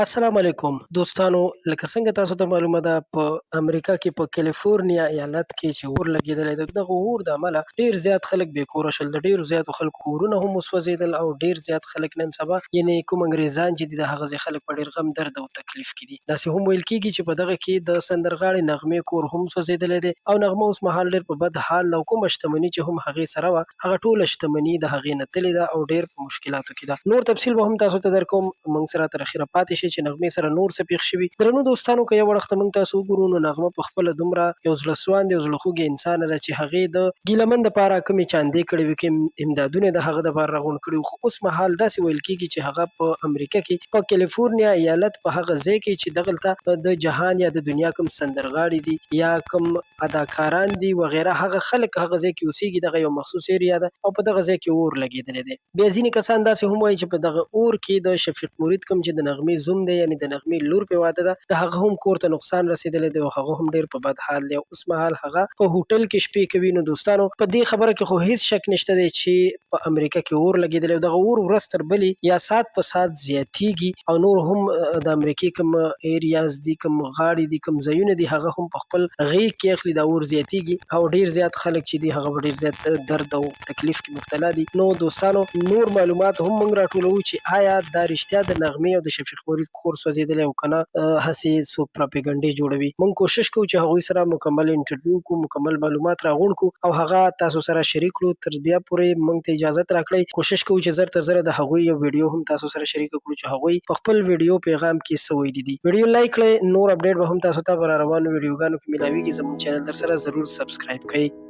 السلام علیکم دوستانو، لکه څنګه تاسو ته معلومه ده په امریکا کې په کالیفورنیا ایالت کې چې اور لګېدلی دی، دغه اور د امله ډېر زیات خلک بې کوره شول. د ډېرو زیاتو خلکو کورونه هم وسوځېدل او ډېر زیات خلک نن سبا یعنې کوم انګریزان چې دي د هغه ځای خلک په ډېر غم درد او تکلیف کې دي. داسې هم ویل کېږي چې په دغه کې د سندرغاړې نغمې کور هم سوځېدلی دی او نغمه اوس مهال ډېر په بد حال او کومه شتمني چې هم هغې سره وه هغه ټوله شتمني د هغې نه تلې ده او ډېر په مشکلاتو کې ده. نور تفصیل به هم تاسو ته درکوم، موږ سره تر اخره پاتې شئ چې نغمې سره نور څه پېښ شوي. درنو دوستانو، که یو وړښته موږ تاسو وګورو نو نغمه په خپله دومره یو زړه سواندې او زړه خوږې انسانه ده چې هغې د ګیله من دپاره کومې چاندې کړې وي، کوم امدادونه یې د هغه دپاره راغونډ کړي وو. خو اوس مهال داسې ویل کېږي چې هغه په امریکا کې په کالیفورنیا ایالت په هغه ځای کې چې دغلته د جهان یا د دنیا کوم سندرغاړي دي یا کوم اداکاران دي وغیره هغه خلک هغه ځای کې اوسېږي، دغه یو مخصوص ایریا ده او په دغه ځای کې اور لګېدلی دی. بیا ځینې کسان داسې هم وایي چې په دغه اور کې د شفیق مرید کوم چې د نغمې زوم دی یعنې د نغمې لور پې واده ده، د هغه هم کور ته نقصان رسېدلی دی او هغه هم ډېر په بد حال دی. اوس مهال هغه په هوټل کې شپې کوي. نو دوستانو، په دې خبره کې خو هېڅ شک نشته دی چې په امریکا کې اور لګېدلی او دغه اور ورځ تر بلې یا ساعت په ساعت زیاتېږي او نور هم د امریکې کوم ایریاز دي، کوم غاړې دي، کوم ځایونه دي، هغه هم په خپل غېږ کې اخلي، دا اور زیاتېږي او ډېر زیات خلک چې دي هغه په ډېر زیات درد او تکلیف کې مبتلا دي. نو دوستانو، نور معلومات هم موږ راټولوو چې آیا دا رښتیا د نغمې او د شفیق مرید کور سوځېدلی او که نه هسې څوک پراپېګنډې جوړوي. موږ کوشش کوو چې هغوی سره مکمل انټرویو کړو، مکمل معلومات راغونډ کړو او هغه تاسو سره شریک کړو. تر بیا پورې موږ ته اجازت راکړئ، کوشش کوو چې زر تر زره د هغوی یو ویډیو هم تاسو سره شریکه کړو چې هغوی په خپل ویډیو پیغام کې څه ویلي دي. ویډیو لایک کړئ، نور اپډیټ به هم تاسو ته په را روانو ویډیوګانو کې میلاویږي. زموږ چینل در سره ضرور سبسکرایب کړئ.